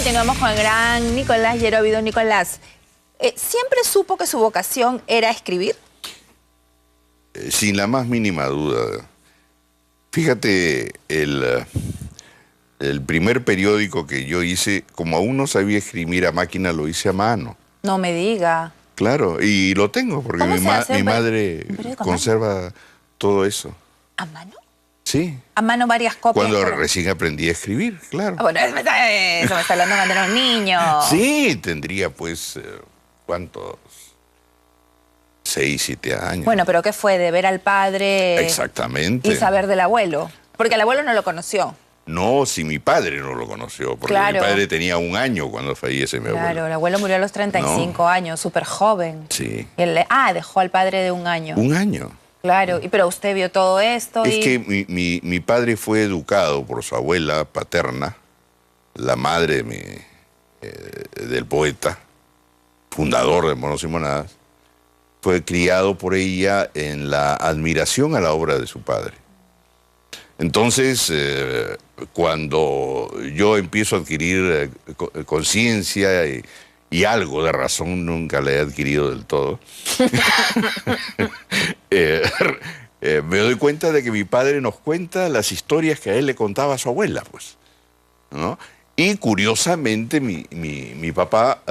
Continuamos con el gran Nicolás Yerovi. Don Nicolás, ¿siempre supo que su vocación era escribir? Sin la más mínima duda. Fíjate, el primer periódico que yo hice, como aún no sabía escribir a máquina, lo hice a mano. No me diga. Claro, y lo tengo porque mi madre conserva todo eso. ¿A mano? Sí. ¿A mano varias copias? Cuando recién aprendí a escribir, claro. Bueno, eso me está hablando cuando era un niño. Sí, tendría pues, ¿cuántos? 6, 7 años. Bueno, pero ¿qué fue? ¿De ver al padre? Exactamente. Y saber del abuelo. Porque el abuelo no lo conoció. No, si mi padre no lo conoció, porque claro. Mi padre tenía 1 año cuando fallece mi abuelo. Claro, el abuelo murió a los 35 años, súper joven. Sí. Y dejó al padre de 1 año. 1 año. Claro, pero usted vio todo esto Es que mi padre fue educado por su abuela paterna, la madre del poeta, fundador de Monos y Monadas. Fue criado por ella en la admiración a la obra de su padre. Entonces, cuando yo empiezo a adquirir conciencia y algo de razón, nunca la he adquirido del todo, me doy cuenta de que mi padre nos cuenta las historias que a él le contaba a su abuela, pues, ¿no? Y curiosamente mi papá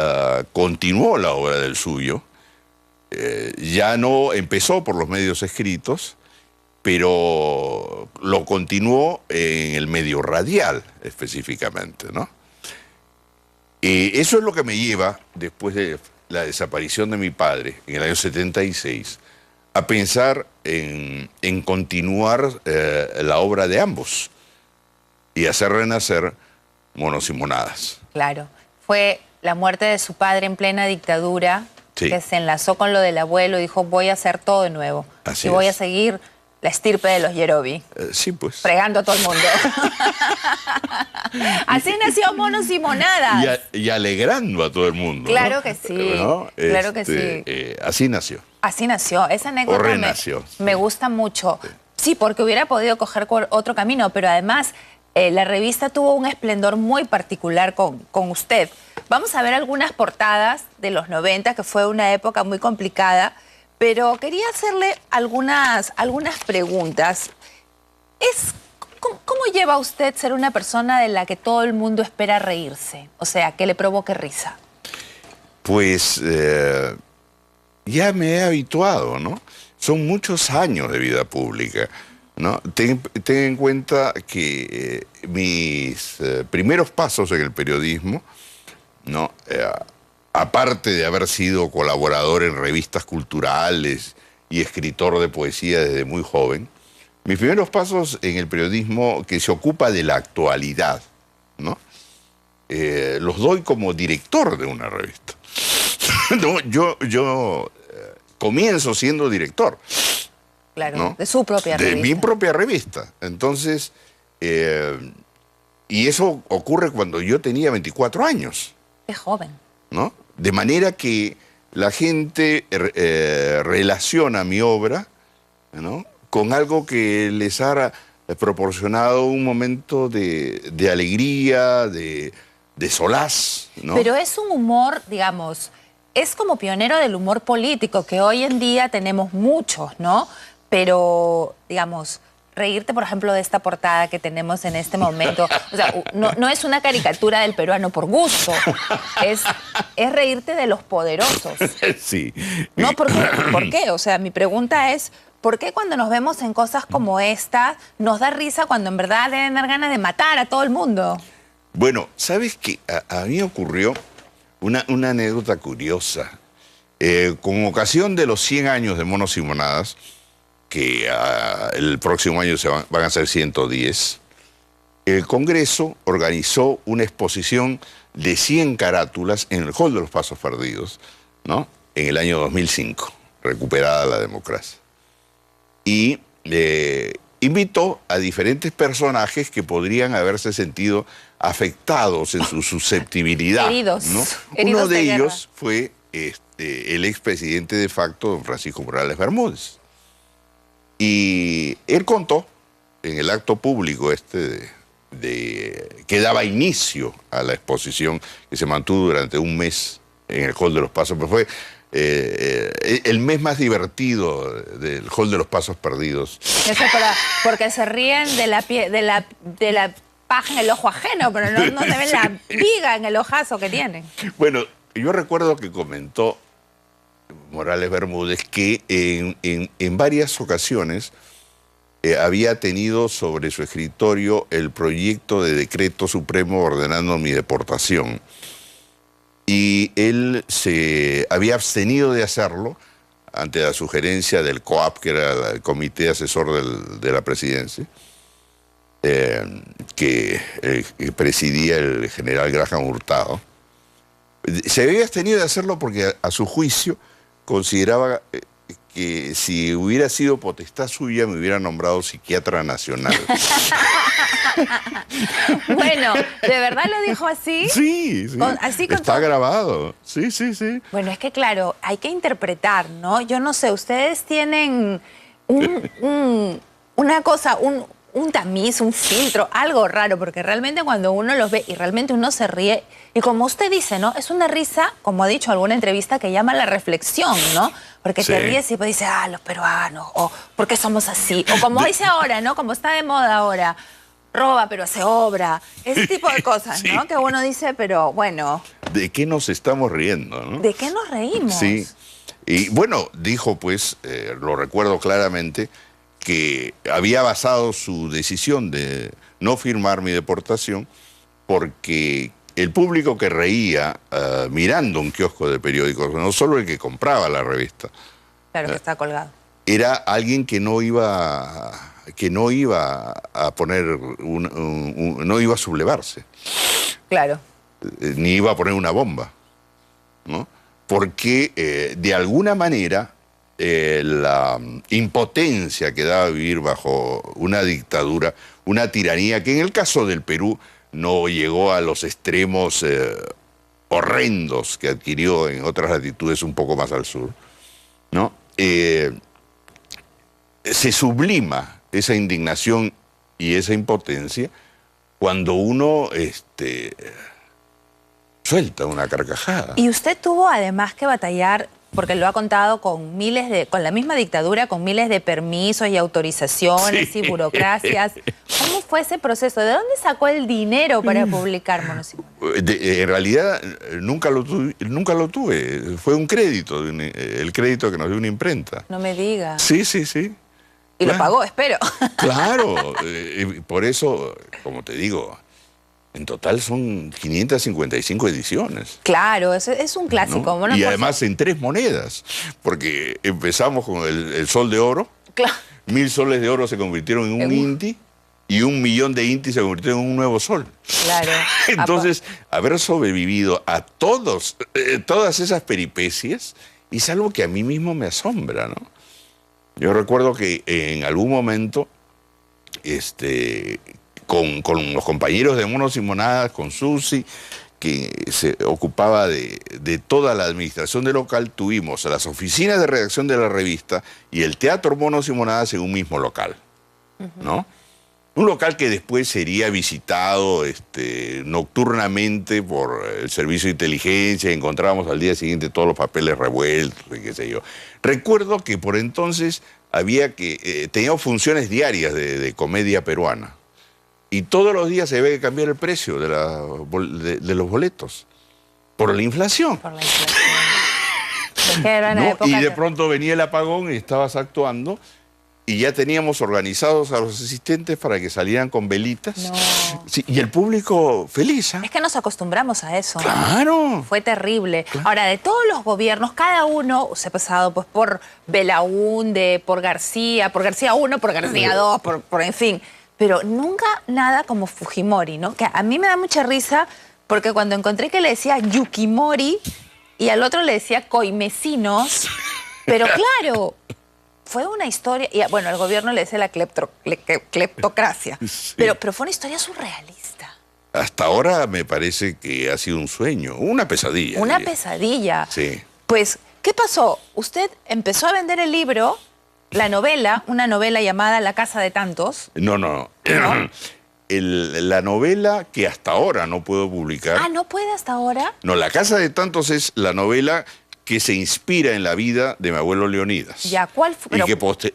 continuó la obra del suyo. Ya no empezó por los medios escritos, pero lo continuó en el medio radial, específicamente, ¿no? Eso es lo que me lleva, después de la desaparición de mi padre, en el año 76, a pensar en continuar la obra de ambos y hacer renacer Monos y Monadas. Claro. Fue la muerte de su padre en plena dictadura, sí, que se enlazó con lo del abuelo y dijo, voy a hacer todo de nuevo. Así y voy a seguir la estirpe de los Yerovi. Sí, pues. Fregando a todo el mundo. Así nació Monos y Monadas. Y alegrando a todo el mundo. Claro, ¿no? que sí. ¿No? Claro que sí. Así nació. Así nació. Esa anécdota renació. Me gusta mucho. Sí, porque hubiera podido coger otro camino, pero además la revista tuvo un esplendor muy particular con usted. Vamos a ver algunas portadas de los 90, que fue una época muy complicada, pero quería hacerle algunas preguntas. ¿Cómo lleva usted ser una persona de la que todo el mundo espera reírse? O sea, que le provoque risa. Pues ya me he habituado, ¿no? Son muchos años de vida pública, ¿no? Ten en cuenta que mis primeros pasos en el periodismo, ¿no? Aparte de haber sido colaborador en revistas culturales y escritor de poesía desde muy joven, mis primeros pasos en el periodismo que se ocupa de la actualidad, ¿no? Los doy como director de una revista. No, yo comienzo siendo director. Claro, ¿no? De su propia revista. De mi propia revista. Entonces, y eso ocurre cuando yo tenía 24 años. Es joven. ¿No? De manera que la gente relaciona mi obra, ¿no? Con algo que les ha proporcionado un momento de alegría, de solaz, ¿no? Pero es un humor, digamos, es como pionero del humor político, que hoy en día tenemos muchos, ¿no? Pero, digamos, reírte, por ejemplo, de esta portada que tenemos en este momento, o sea, no es una caricatura del peruano por gusto, es reírte de los poderosos. Sí. No, ¿por qué? O sea, mi pregunta es, ¿por qué cuando nos vemos en cosas como esta nos da risa cuando en verdad deben dar ganas de matar a todo el mundo? Bueno, ¿sabes qué? A mí ocurrió una anécdota curiosa. Con ocasión de los 100 años de Monos y Monadas, que el próximo año van a ser 110, el Congreso organizó una exposición de 100 carátulas en el Hall de los Pasos Perdidos, ¿no? En el año 2005, recuperada la democracia. Y invitó a diferentes personajes que podrían haberse sentido afectados en su susceptibilidad. Heridos. ¿no? Heridos Uno de guerra. ellos fue el expresidente de facto, don Francisco Morales Bermúdez. Y él contó en el acto público que daba inicio a la exposición que se mantuvo durante un mes en el Hall de los Pasos, pero fue el mes más divertido del Hall de los Pasos Perdidos. Eso porque se ríen de la paja en el ojo ajeno, pero no se ven la viga en el ojazo que tienen. Bueno, yo recuerdo que comentó Morales Bermúdez que en varias ocasiones había tenido sobre su escritorio el proyecto de decreto supremo ordenando mi deportación. Y él se había abstenido de hacerlo ante la sugerencia del COAP, que era el Comité Asesor de la Presidencia, que presidía el general Graham Hurtado. Se había abstenido de hacerlo porque a su juicio consideraba que si hubiera sido potestad suya me hubiera nombrado psiquiatra nacional. Bueno, ¿de verdad lo dijo así? Sí, sí. Está grabado. Sí, sí, sí. Bueno, es que claro, hay que interpretar, ¿no? Yo no sé, ustedes tienen una cosa, un tamiz, un filtro, algo raro, porque realmente cuando uno los ve y realmente uno se ríe, y como usted dice, ¿no? Es una risa, como ha dicho en alguna entrevista, que llama a la reflexión, ¿no? Porque te ríes y pues dices, los peruanos, o ¿por qué somos así? O como dice ahora, ¿no? Como está de moda ahora, roba pero hace obra. Ese tipo de cosas, sí, ¿no? Que uno dice, pero bueno. ¿De qué nos estamos riendo, no? ¿De qué nos reímos? Sí. Y bueno, dijo pues, lo recuerdo claramente, que había basado su decisión de no firmar mi deportación porque el público que reía mirando un kiosco de periódicos, no solo el que compraba la revista. Claro, que está colgado. Era alguien que no iba a poner, no iba a sublevarse. Claro. Ni iba a poner una bomba, ¿no? Porque de alguna manera la impotencia que daba vivir bajo una dictadura, una tiranía que en el caso del Perú no llegó a los extremos horrendos que adquirió en otras latitudes un poco más al sur, ¿no? Se sublima esa indignación y esa impotencia cuando uno suelta una carcajada. Y usted tuvo además que batallar, porque lo ha contado, con la misma dictadura, con miles de permisos y autorizaciones, sí, y burocracias. ¿Cómo fue ese proceso? ¿De dónde sacó el dinero para publicar Mono Simonada? En realidad nunca lo tuve. Fue un crédito, el crédito que nos dio una imprenta. No me diga. Sí, sí, sí. Y lo pagó, espero. Claro, por eso, como te digo, en total son 555 ediciones. Claro, es un clásico. ¿No? Y además en 3 monedas, porque empezamos con el sol de oro, claro. 1000 soles de oro se convirtieron en un inti, y 1 millón de intis se convirtieron en un nuevo sol. Claro. Entonces, haber sobrevivido a todas esas peripecias es algo que a mí mismo me asombra, ¿no? Yo recuerdo que en algún momento, con los compañeros de Mono Simonada, con Susi, que se ocupaba de toda la administración del local, tuvimos las oficinas de redacción de la revista y el Teatro Mono Simonada en un mismo local, ¿no? Un local que después sería visitado nocturnamente por el servicio de inteligencia, encontrábamos al día siguiente todos los papeles revueltos y qué sé yo. Recuerdo que por entonces teníamos funciones diarias de comedia peruana. Y todos los días se había que cambiar el precio de los boletos. Por la inflación. Por la inflación. Es que era una época y de pronto venía el apagón y estabas actuando y ya teníamos organizados a los asistentes para que salieran con velitas. No. Sí, y el público feliz. ¿Eh? Es que nos acostumbramos a eso. Claro. Fue terrible. Claro. Ahora, de todos los gobiernos, cada uno se ha pasado pues por Belaúnde, por García 1, por García 2, por en fin. Pero nunca nada como Fujimori, ¿no? Que a mí me da mucha risa porque cuando encontré que le decía Yukimori y al otro le decía Coimecinos, pero claro, fue una historia, y bueno, al gobierno le decía la cleptocracia, Sí. pero fue una historia surrealista. Hasta ahora me parece que ha sido un sueño, una pesadilla. Una diría. pesadilla. Sí. Pues, ¿qué pasó? Usted empezó a vender el libro, la novela, una novela llamada La Casa de Tantos. No. la novela que hasta ahora no puedo publicar. Ah, ¿no puede hasta ahora? No, La Casa de Tantos es la novela que se inspira en la vida de mi abuelo Leonidas. Ya, ¿cuál fue?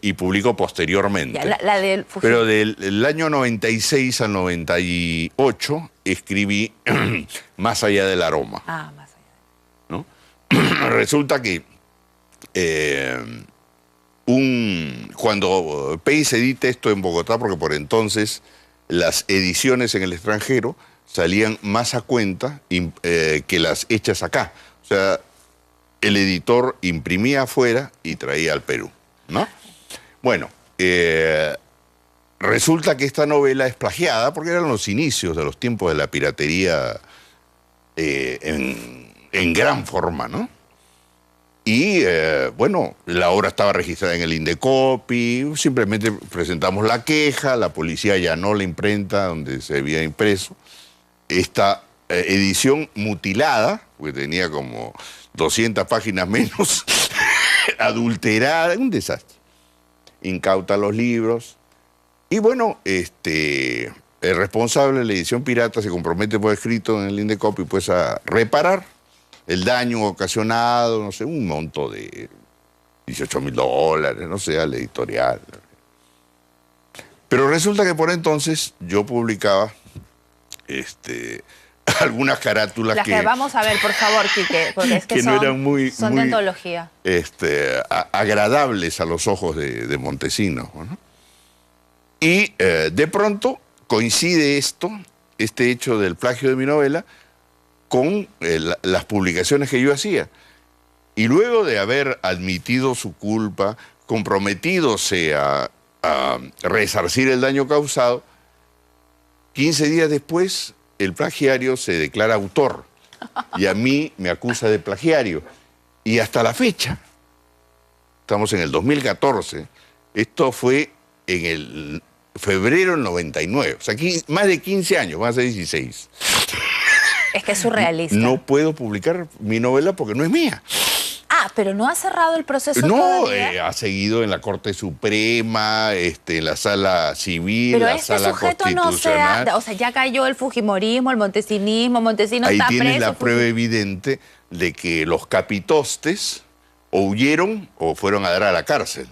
Y publicó posteriormente. Ya, la del Fujimori. Pero del año 96 al 98 escribí Más allá del aroma. Ah, más allá. ¿No? Resulta que cuando Pace edita esto en Bogotá, porque por entonces las ediciones en el extranjero salían más a cuenta que las hechas acá. O sea, el editor imprimía afuera y traía al Perú, ¿no? Bueno, resulta que esta novela es plagiada porque eran los inicios de los tiempos de la piratería en gran forma, ¿no? Y, bueno, la obra estaba registrada en el Indecopi, simplemente presentamos la queja, la policía allanó la imprenta donde se había impreso. Esta edición mutilada, porque tenía como 200 páginas menos, adulterada, un desastre. Incauta los libros. Y bueno, el responsable de la edición pirata se compromete por escrito en el Indecopi pues a reparar el daño ocasionado, no sé, un monto de $18.000, no sé, al editorial. Pero resulta que por entonces yo publicaba algunas carátulas las que vamos a ver, por favor, Quique, porque es que no eran son de antología. Agradables a los ojos de Montesinos, ¿no? Y de pronto coincide este hecho del plagio de mi novela, con las publicaciones que yo hacía. Y luego de haber admitido su culpa, comprometídose a resarcir el daño causado, 15 días después el plagiario se declara autor y a mí me acusa de plagiario. Y hasta la fecha, estamos en el 2014, esto fue en el febrero del 99, o sea, más de 15 años, van a ser 16. Es que es surrealista. No puedo publicar mi novela porque no es mía. Ah, pero no ha cerrado el proceso todavía. No, ha seguido en la Corte Suprema, en la Sala Civil, pero la Sala Constitucional. O sea, ya cayó el fujimorismo, el montesinismo, Montesinos está preso. Ahí tienes la prueba evidente de que los capitostes o huyeron o fueron a dar a la cárcel.